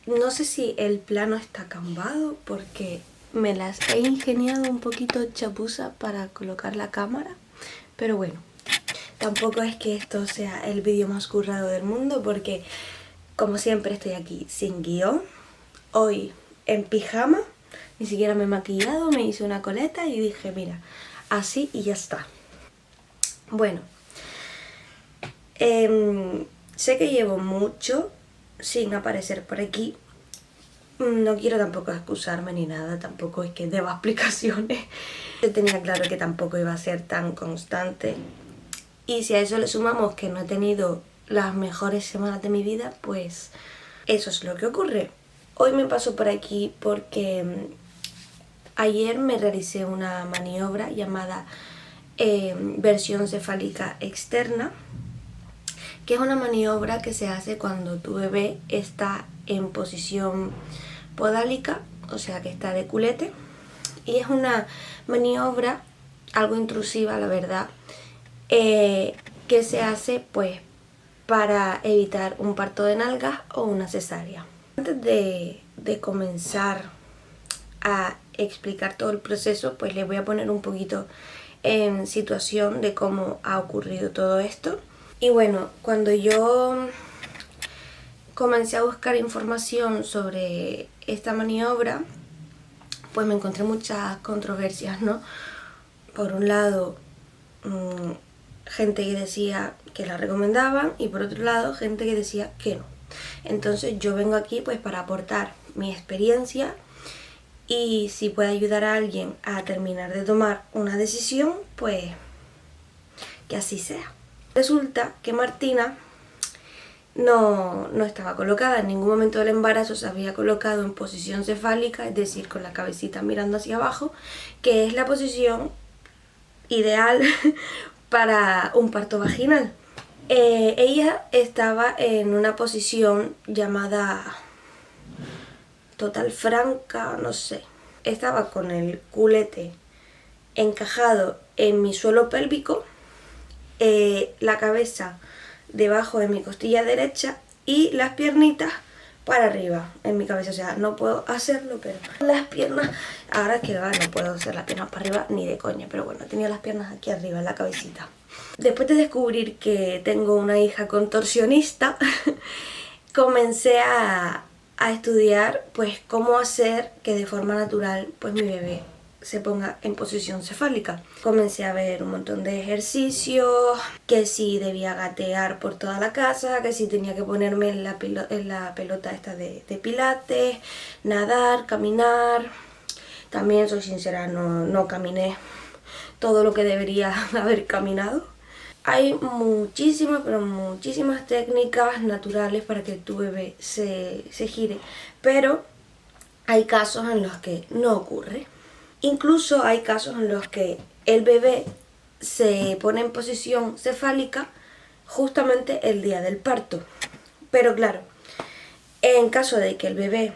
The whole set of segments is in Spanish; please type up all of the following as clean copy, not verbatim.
No sé si el plano está acabado porque me las he ingeniado un poquito chapuza para colocar la cámara, pero bueno, tampoco es que esto sea el vídeo más currado del mundo porque, como siempre, estoy aquí sin guión. Hoy en pijama, ni siquiera me he maquillado, me hice una coleta y dije, mira, así y ya está. Bueno, sé que llevo mucho sin aparecer por aquí. No quiero tampoco excusarme ni nada, tampoco es que deba explicaciones. Yo tenía claro que tampoco iba a ser tan constante. Y si a eso le sumamos que no he tenido las mejores semanas de mi vida, pues eso es lo que ocurre. Hoy me paso por aquí porque ayer me realicé una maniobra llamada versión cefálica externa, que es una maniobra que se hace cuando tu bebé está en posición podálica, o sea que está de culete, y es una maniobra algo intrusiva, la verdad, que se hace pues para evitar un parto de nalgas o una cesárea. Antes de comenzar a explicar todo el proceso, pues les voy a poner un poquito en situación de cómo ha ocurrido todo esto. Y bueno, cuando yo comencé a buscar información sobre esta maniobra, pues me encontré muchas controversias, ¿no? Por un lado, gente que decía que la recomendaban y por otro lado, gente que decía que no. Entonces yo vengo aquí pues para aportar mi experiencia y si puede ayudar a alguien a terminar de tomar una decisión, pues que así sea. Resulta que Martina no estaba colocada, en ningún momento del embarazo se había colocado en posición cefálica, es decir, con la cabecita mirando hacia abajo, que es la posición ideal para un parto vaginal. Ella estaba en una posición llamada total franca, no sé. Estaba con el culete encajado en mi suelo pélvico, la cabeza debajo de mi costilla derecha y las piernitas para arriba en mi cabeza. O sea, no puedo hacerlo, pero las piernas, ahora que va, no puedo hacer las piernas para arriba ni de coña, pero bueno, tenía las piernas aquí arriba en la cabecita. Después de descubrir que tengo una hija contorsionista, comencé a estudiar pues cómo hacer que de forma natural pues mi bebé se ponga en posición cefálica. Comencé a ver un montón de ejercicios, que si debía gatear por toda la casa, que si tenía que ponerme en la pelota esta de pilates, nadar, caminar. También soy sincera, no caminé todo lo que debería haber caminado. Hay muchísimas, pero muchísimas técnicas naturales para que tu bebé se gire, pero hay casos en los que no ocurre. Incluso hay casos en los que el bebé se pone en posición cefálica justamente el día del parto. Pero claro, en caso de que el bebé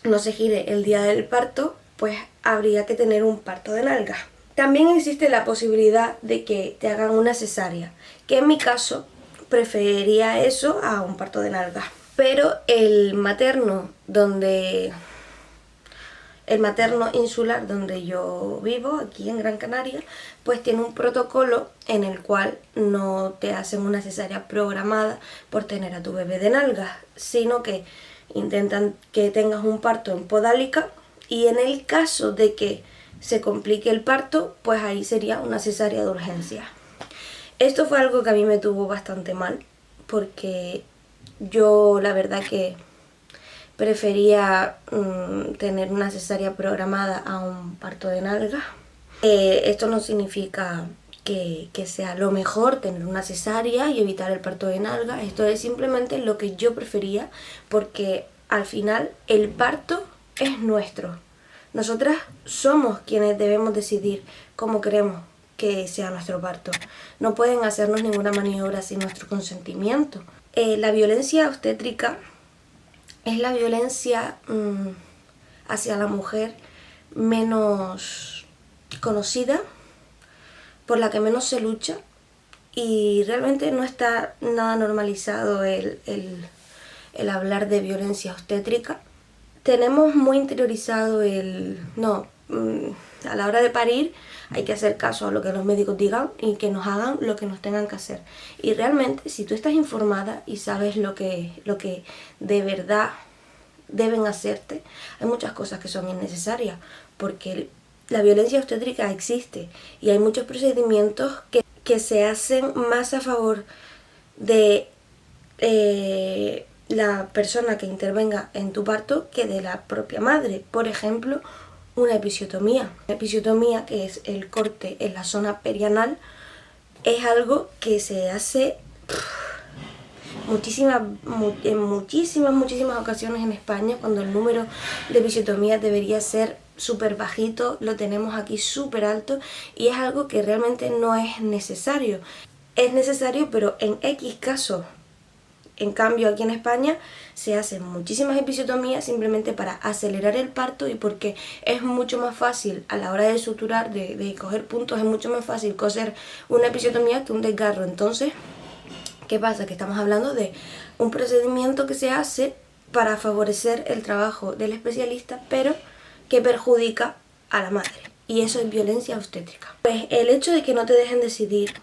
no se gire el día del parto, pues habría que tener un parto de nalgas. También existe la posibilidad de que te hagan una cesárea, que en mi caso preferiría eso a un parto de nalgas. Pero el materno insular donde yo vivo, aquí en Gran Canaria, pues tiene un protocolo en el cual no te hacen una cesárea programada por tener a tu bebé de nalgas, sino que intentan que tengas un parto en podálica y en el caso de que se complique el parto, pues ahí sería una cesárea de urgencia. Esto fue algo que a mí me tuvo bastante mal, porque yo la verdad que prefería tener una cesárea programada a un parto de nalga. Esto no significa que sea lo mejor tener una cesárea y evitar el parto de nalga. Esto es simplemente lo que yo prefería, porque al final el parto es nuestro. Nosotras somos quienes debemos decidir cómo queremos que sea nuestro parto. No pueden hacernos ninguna maniobra sin nuestro consentimiento. La violencia obstétrica es la violencia hacia la mujer menos conocida, por la que menos se lucha, y realmente no está nada normalizado el el hablar de violencia obstétrica. Tenemos muy interiorizado a la hora de parir hay que hacer caso a lo que los médicos digan y que nos hagan lo que nos tengan que hacer. Y realmente, si tú estás informada y sabes lo que de verdad deben hacerte, hay muchas cosas que son innecesarias, porque la violencia obstétrica existe y hay muchos procedimientos que se hacen más a favor de la persona que intervenga en tu parto que de la propia madre. Por ejemplo, una episiotomía. La episiotomía, que es el corte en la zona perianal, es algo que se hace en muchísimas ocasiones en España, cuando el número de episiotomías debería ser súper bajito, lo tenemos aquí súper alto, y es algo que realmente no es necesario. Es necesario, pero en X casos. En cambio, aquí en España se hacen muchísimas episiotomías simplemente para acelerar el parto y porque es mucho más fácil a la hora de suturar, de coger puntos, es mucho más fácil coser una episiotomía que un desgarro. Entonces, ¿qué pasa? Que estamos hablando de un procedimiento que se hace para favorecer el trabajo del especialista, pero que perjudica a la madre. Y eso es violencia obstétrica. Pues el hecho de que no te dejen decidir,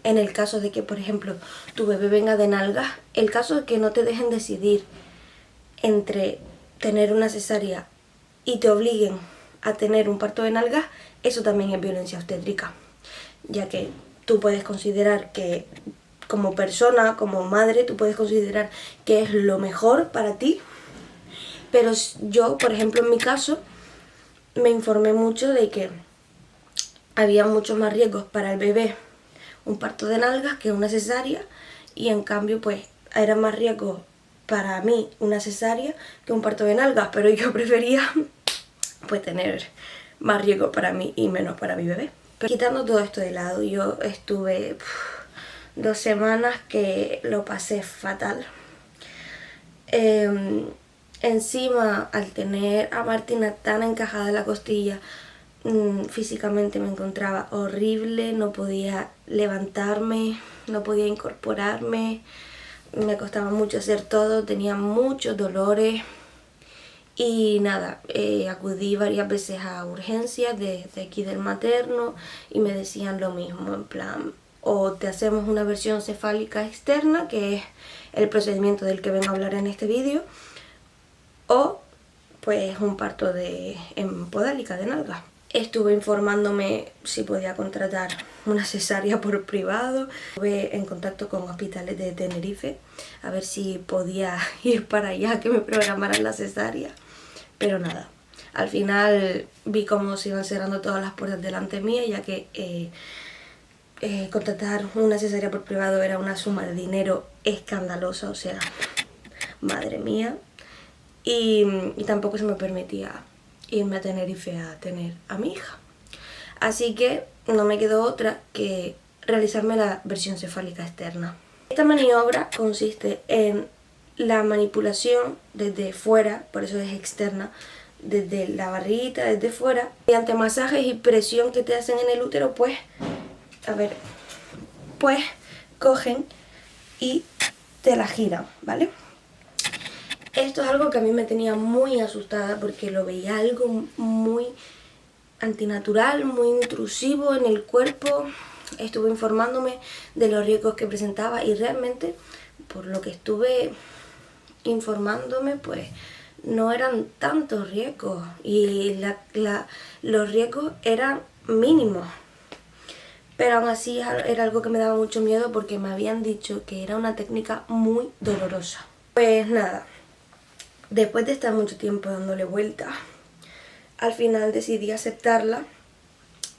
en el caso de que, por ejemplo, tu bebé venga de nalgas, el caso de que no te dejen decidir entre tener una cesárea y te obliguen a tener un parto de nalgas, eso también es violencia obstétrica, ya que tú puedes considerar que como persona, como madre, tú puedes considerar que es lo mejor para ti, pero yo, por ejemplo, en mi caso, me informé mucho de que había muchos más riesgos para el bebé un parto de nalgas que una cesárea, y en cambio pues era más riesgo para mí una cesárea que un parto de nalgas, pero yo prefería pues tener más riesgo para mí y menos para mi bebé. Pero quitando todo esto de lado, yo estuve 2 semanas que lo pasé fatal. Encima, al tener a Martina tan encajada en la costilla, físicamente me encontraba horrible, no podía levantarme, no podía incorporarme, me costaba mucho hacer todo, tenía muchos dolores y nada, acudí varias veces a urgencias de aquí del materno y me decían lo mismo, en plan, o te hacemos una versión cefálica externa, que es el procedimiento del que vengo a hablar en este vídeo, o pues un parto en podálica de nalga. Estuve informándome si podía contratar una cesárea por privado. Estuve en contacto con hospitales de Tenerife a ver si podía ir para allá, que me programaran la cesárea. Pero nada, al final vi cómo se iban cerrando todas las puertas delante mía, ya que contratar una cesárea por privado era una suma de dinero escandalosa, o sea, madre mía. Y tampoco se me permitía irme a Tenerife a tener a mi hija. Así que no me quedó otra que realizarme la versión cefálica externa. Esta maniobra consiste en la manipulación desde fuera, por eso es externa, desde la barriguita, desde fuera, mediante masajes y presión que te hacen en el útero, pues cogen y te la giran, ¿vale? Esto es algo que a mí me tenía muy asustada porque lo veía algo muy antinatural, muy intrusivo en el cuerpo. Estuve informándome de los riesgos que presentaba y realmente, por lo que estuve informándome, pues no eran tantos riesgos y los riesgos eran mínimos. Pero aún así era algo que me daba mucho miedo porque me habían dicho que era una técnica muy dolorosa. Pues nada, después de estar mucho tiempo dándole vuelta, al final decidí aceptarla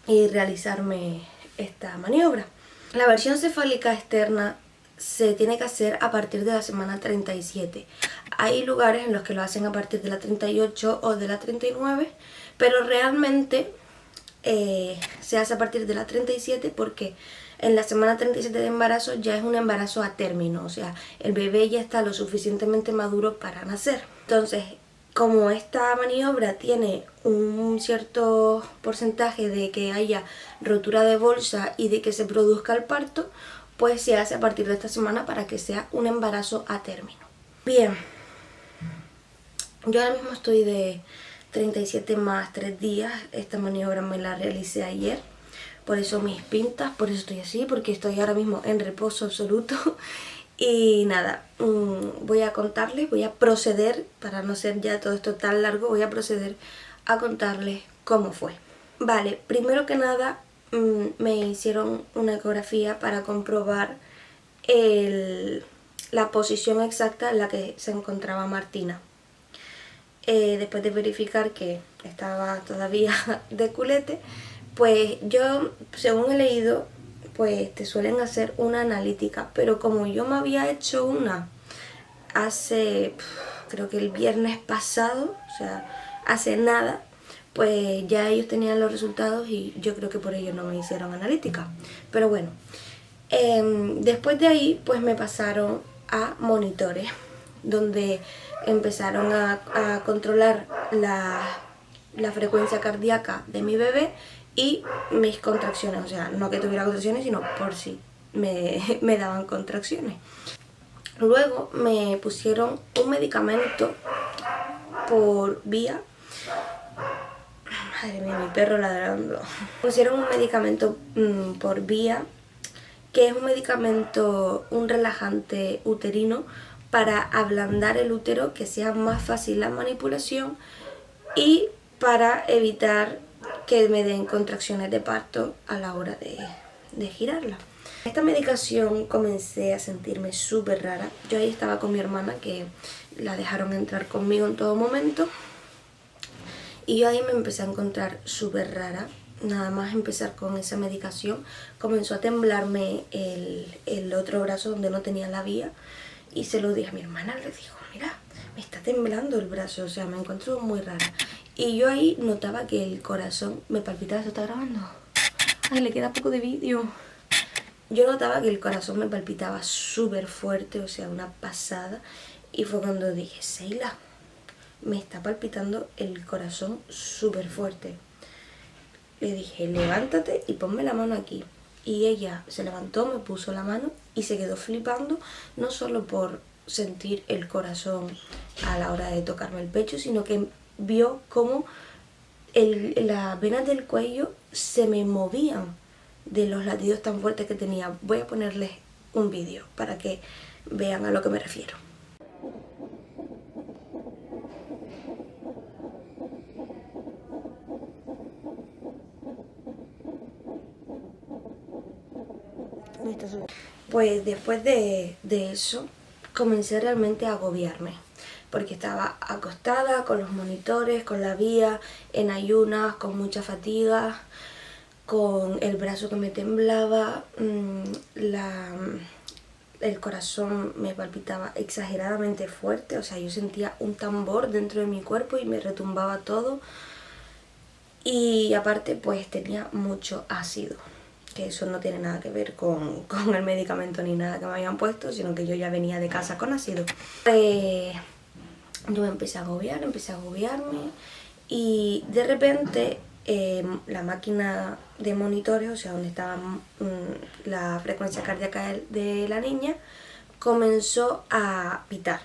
y realizarme esta maniobra. La versión cefálica externa se tiene que hacer a partir de la semana 37. Hay lugares en los que lo hacen a partir de la 38 o de la 39, pero realmente se hace a partir de la 37 porque en la semana 37 de embarazo ya es un embarazo a término, o sea, el bebé ya está lo suficientemente maduro para nacer. Entonces, como esta maniobra tiene un cierto porcentaje de que haya rotura de bolsa y de que se produzca el parto, pues se hace a partir de esta semana para que sea un embarazo a término. Bien, yo ahora mismo estoy de 37 más 3 días. Esta maniobra me la realicé ayer. Por eso mis pintas, por eso estoy así, porque estoy ahora mismo en reposo absoluto. Y nada, voy a contarles, voy a proceder, para no ser ya todo esto tan largo, voy a proceder a contarles cómo fue. Vale, primero que nada me hicieron una ecografía para comprobar la posición exacta en la que se encontraba Martina. Después de verificar que estaba todavía de culete, pues yo, según he leído, pues te suelen hacer una analítica, pero como yo me había hecho una hace, creo que el viernes pasado, o sea, hace nada, pues ya ellos tenían los resultados y yo creo que por ello no me hicieron analítica. Pero bueno, después de ahí pues me pasaron a monitores, donde empezaron a controlar la frecuencia cardíaca de mi bebé y mis contracciones, o sea, no que tuviera contracciones, sino por si me daban contracciones. Luego me pusieron un medicamento por vía. Madre mía, mi perro ladrando. Pusieron un medicamento por vía, que es un medicamento, un relajante uterino para ablandar el útero, que sea más fácil la manipulación y para evitar que me den contracciones de parto a la hora de girarla. Esta medicación comencé a sentirme súper rara. Yo ahí estaba con mi hermana, que la dejaron entrar conmigo en todo momento. Y yo ahí me empecé a encontrar súper rara. Nada más empezar con esa medicación, comenzó a temblarme el otro brazo donde no tenía la vía. Y se lo dije a mi hermana, le dijo, mira, me está temblando el brazo, o sea, me encuentro muy rara. Y yo ahí notaba que el corazón me palpitaba. ¿Esto está grabando? Ay, le queda poco de vídeo. Yo notaba que el corazón me palpitaba súper fuerte, o sea, una pasada. Y fue cuando dije, Seila, me está palpitando el corazón súper fuerte. Le dije, levántate y ponme la mano aquí. Y ella se levantó, me puso la mano y se quedó flipando, no solo por sentir el corazón a la hora de tocarme el pecho, sino que vio cómo las venas del cuello se me movían de los latidos tan fuertes que tenía. Voy a ponerles un vídeo para que vean a lo que me refiero. Pues después de eso comencé realmente a agobiarme, porque estaba acostada con los monitores, con la vía, en ayunas, con mucha fatiga, con el brazo que me temblaba, el corazón me palpitaba exageradamente fuerte, o sea, yo sentía un tambor dentro de mi cuerpo y me retumbaba todo. Y aparte pues tenía mucho ácido, que eso no tiene nada que ver con el medicamento ni nada que me habían puesto, sino que yo ya venía de casa con ácido. Yo me empecé a agobiarme y de repente la máquina de monitores, o sea, donde estaba la frecuencia cardíaca de la niña, comenzó a pitar.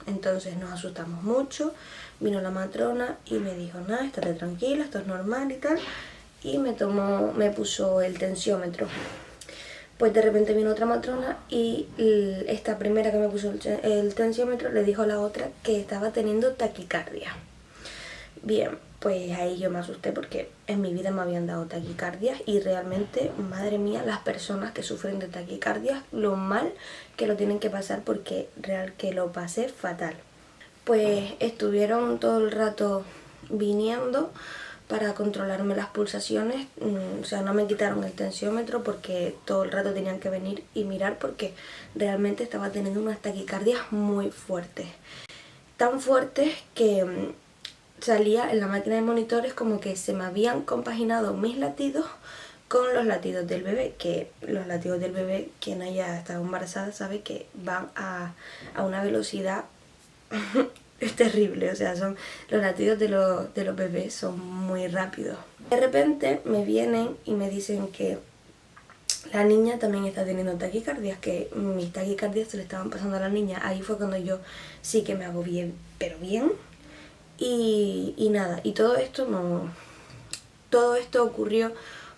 Entonces nos asustamos mucho, vino la matrona y me dijo, nada, estate tranquila, esto es normal y tal, y me puso el tensiómetro. Pues de repente vino otra matrona y esta primera que me puso el tensiómetro le dijo a la otra que estaba teniendo taquicardia. Bien, pues ahí yo me asusté porque en mi vida me habían dado taquicardias y realmente, madre mía, las personas que sufren de taquicardias, lo mal que lo tienen que pasar, porque real que lo pasé fatal. Pues estuvieron todo el rato viniendo para controlarme las pulsaciones, o sea, no me quitaron el tensiómetro porque todo el rato tenían que venir y mirar, porque realmente estaba teniendo unas taquicardias muy fuertes. Tan fuertes que salía en la máquina de monitores como que se me habían compaginado mis latidos con los latidos del bebé, que los latidos del bebé, quien haya estado embarazada sabe que van a una velocidad es terrible, o sea, son los latidos de los bebés son muy rápidos. De repente me vienen y me dicen que La niña también está teniendo taquicardias, que mis taquicardias se le estaban pasando a la niña. Ahí fue cuando yo sí que me agobié, pero bien. Y nada, y todo esto no... Todo esto ocurrió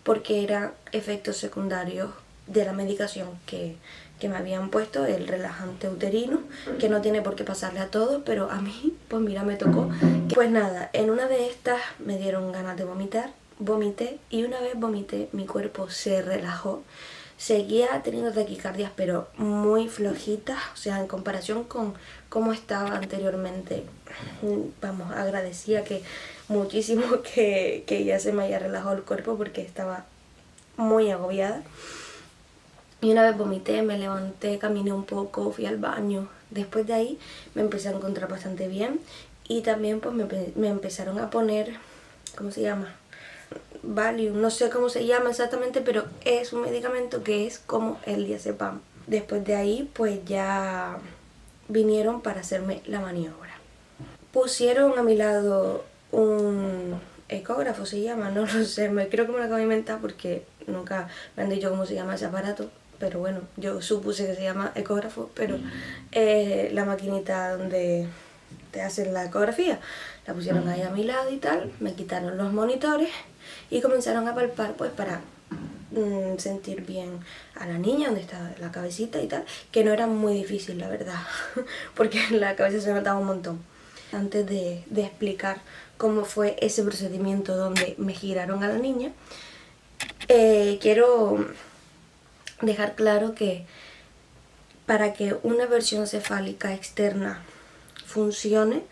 porque eran efectos secundarios de la medicación que me habían puesto, el relajante uterino, que no tiene por qué pasarle a todos, pero a mí, pues mira, me tocó. Pues nada, en una de estas me dieron ganas de vomitar, vomité, y una vez vomité, mi cuerpo se relajó. Seguía teniendo taquicardias, pero muy flojitas, o sea, en comparación con cómo estaba anteriormente. Vamos, agradecía que muchísimo que ya se me haya relajado el cuerpo porque estaba muy agobiada. Y una vez vomité, me levanté, caminé un poco, fui al baño. Después de ahí me empecé a encontrar bastante bien. Y también pues me empezaron a poner, ¿cómo se llama? Valium, no sé cómo se llama exactamente, pero es un medicamento que es como el diazepam. Después de ahí pues ya vinieron para hacerme la maniobra. Pusieron a mi lado un ecógrafo, se llama, no lo sé, creo que me lo acabo de inventar porque nunca me han dicho cómo se llama ese aparato, pero bueno, yo supuse que se llama ecógrafo, pero la maquinita donde te hacen la ecografía, la pusieron ahí a mi lado y tal, me quitaron los monitores y comenzaron a palpar pues para sentir bien a la niña, donde está la cabecita y tal, que no era muy difícil la verdad, porque la cabeza se notaba un montón. Antes de explicar cómo fue ese procedimiento donde me giraron a la niña, quiero dejar claro que para que una versión cefálica externa funcione,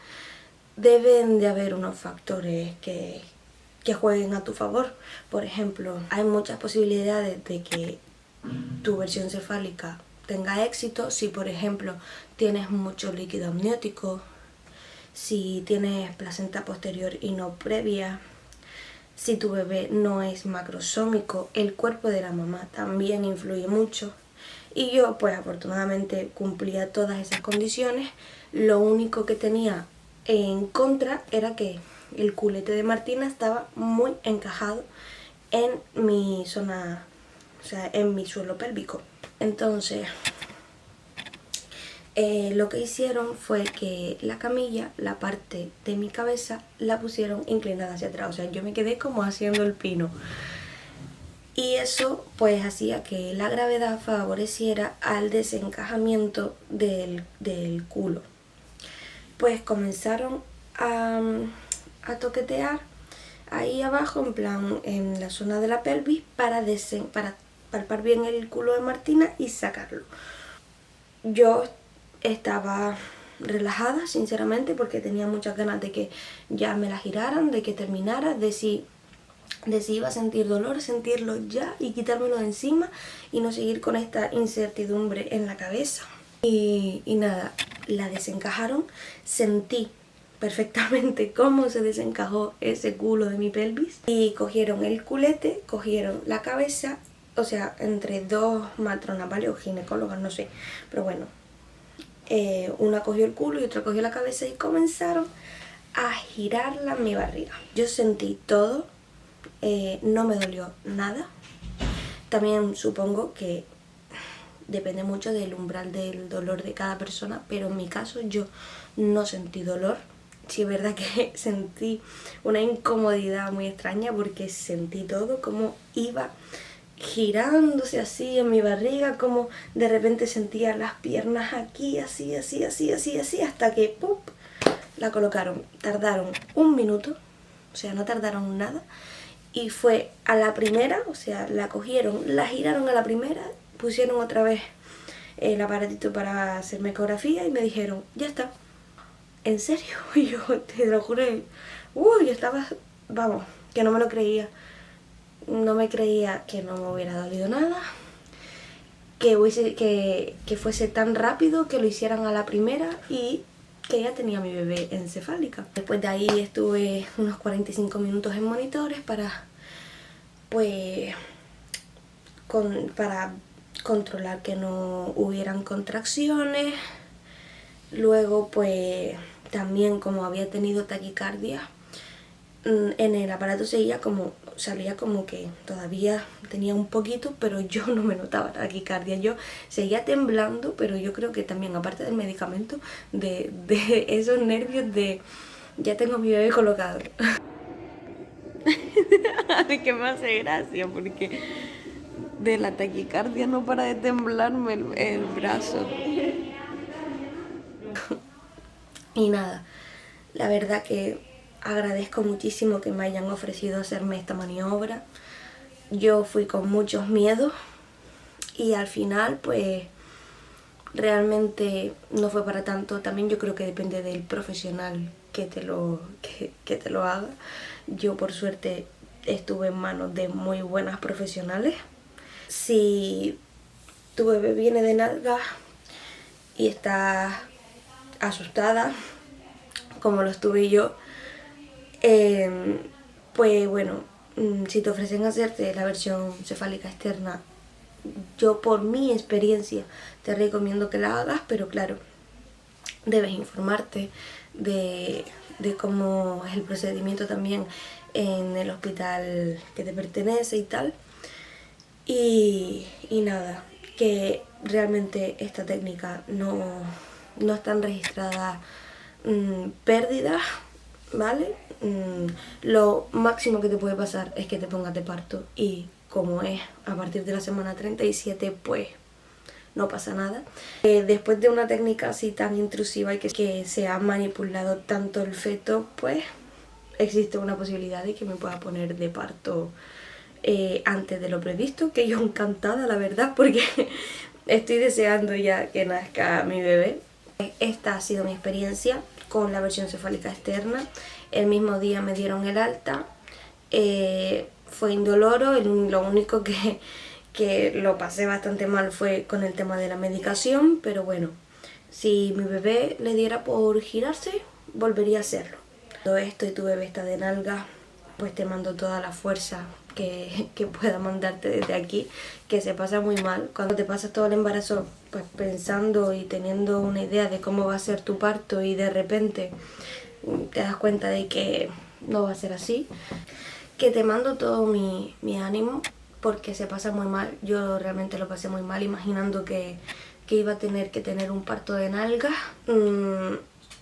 deben de haber unos factores que jueguen a tu favor. Por ejemplo, hay muchas posibilidades de que tu versión cefálica tenga éxito si, por ejemplo, tienes mucho líquido amniótico, si tienes placenta posterior y no previa, si tu bebé no es macrosómico, el cuerpo de la mamá también influye mucho. Y yo pues afortunadamente cumplía todas esas condiciones. Lo único que tenía en contra era que el culete de Martina estaba muy encajado en mi zona, o sea, en mi suelo pélvico. Entonces lo que hicieron fue que la camilla, la parte de mi cabeza, la pusieron inclinada hacia atrás. O sea, yo me quedé como haciendo el pino. Y eso pues hacía que la gravedad favoreciera al desencajamiento del culo. Pues comenzaron a toquetear ahí abajo, en plan en la zona de la pelvis, para palpar bien el culo de Martina y sacarlo. Yo estaba relajada, sinceramente, porque tenía muchas ganas de que ya me la giraran, de que terminara, de si iba a sentir dolor, sentirlo ya y quitármelo de encima y no seguir con esta incertidumbre en la cabeza. Y nada, la desencajaron, sentí perfectamente cómo se desencajó ese culo de mi pelvis y cogieron el culete, cogieron la cabeza, o sea, entre dos matronas, ¿vale? O ginecólogas, no sé, pero bueno, una cogió el culo y otra cogió la cabeza y comenzaron a girarla en mi barriga. Yo sentí todo, no me dolió nada. También supongo que depende mucho del umbral del dolor de cada persona, pero en mi caso yo no sentí dolor. Sí es verdad que sentí una incomodidad muy extraña porque sentí todo como iba girándose así en mi barriga, como de repente sentía las piernas aquí, así, hasta que ¡pum!, la colocaron. Tardaron un minuto, o sea, no tardaron nada, y fue a la primera, o sea, la cogieron, la giraron a la primera, pusieron otra vez el aparatito para hacerme ecografía y me dijeron, ya está. ¿En serio? Y yo te lo juro, yo estaba, vamos, que no me lo creía. No me creía que no me hubiera dolido nada, que fuese tan rápido, que lo hicieran a la primera y que ya tenía mi bebé encefálica. Después de ahí estuve unos 45 minutos en monitores para controlar que no hubieran contracciones. Luego pues también, como había tenido taquicardia, en el aparato salía como que todavía tenía un poquito, pero yo no me notaba taquicardia. Yo seguía temblando, pero yo creo que también, aparte del medicamento, de esos nervios de ya tengo a mi bebé colocado. Ay, que me hace gracia, porque de la taquicardia no para de temblarme el brazo. Y nada, la verdad que agradezco muchísimo que me hayan ofrecido hacerme esta maniobra. Yo fui con muchos miedos y al final pues realmente no fue para tanto. También yo creo que depende del profesional que te lo haga. Yo por suerte estuve en manos de muy buenas profesionales. Si tu bebé viene de nalgas y está asustada, como lo estuve yo, pues bueno, si te ofrecen hacerte la versión cefálica externa, yo por mi experiencia te recomiendo que la hagas, pero claro, debes informarte de cómo es el procedimiento también en el hospital que te pertenece y tal. Y nada, que realmente esta técnica no están registradas pérdidas, ¿vale? Lo máximo que te puede pasar es que te pongas de parto y como es a partir de la semana 37 pues no pasa nada. Después de una técnica así tan intrusiva y que se ha manipulado tanto el feto, pues existe una posibilidad de que me pueda poner de parto antes de lo previsto, que yo encantada la verdad, porque estoy deseando ya que nazca mi bebé. Esta ha sido mi experiencia con la versión cefálica externa. El mismo día me dieron el alta, fue indoloro, lo único que lo pasé bastante mal fue con el tema de la medicación, pero bueno, si mi bebé le diera por girarse, volvería a hacerlo. Todo esto y tu bebé está de nalga, pues te mando toda la fuerza que pueda mandarte desde aquí, que se pasa muy mal. Cuando te pasas todo el embarazo pues pensando y teniendo una idea de cómo va a ser tu parto y de repente te das cuenta de que no va a ser así, que te mando todo mi ánimo, porque se pasa muy mal. Yo realmente lo pasé muy mal imaginando que iba a tener que tener un parto de nalgas.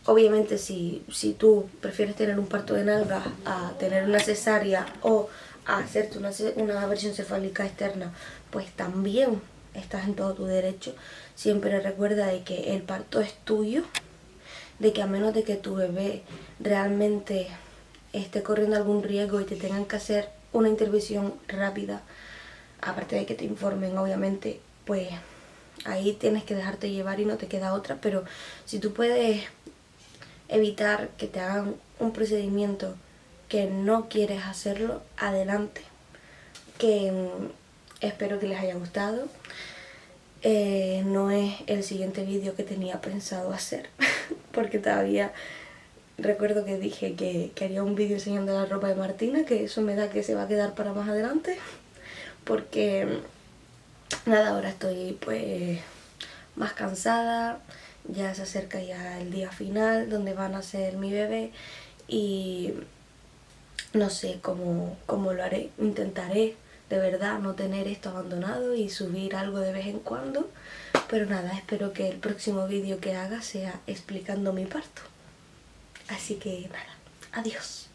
Obviamente si tú prefieres tener un parto de nalgas a tener una cesárea o a hacerte una versión cefálica externa, pues también estás en todo tu derecho. Siempre recuerda de que el parto es tuyo, de que a menos de que tu bebé realmente esté corriendo algún riesgo y te tengan que hacer una intervención rápida, aparte de que te informen obviamente, pues ahí tienes que dejarte llevar y no te queda otra. Pero si tú puedes evitar que te hagan un procedimiento que no quieres hacerlo, adelante. Que espero que les haya gustado. No es el siguiente vídeo que tenía pensado hacer porque todavía recuerdo que dije que haría un vídeo enseñando la ropa de Martina, que eso me da que se va a quedar para más adelante, porque nada, ahora estoy pues más cansada, ya se acerca ya el día final donde van a nacer mi bebé y no sé cómo lo haré. Intentaré de verdad no tener esto abandonado y subir algo de vez en cuando, pero nada, espero que el próximo vídeo que haga sea explicando mi parto. Así que nada, adiós.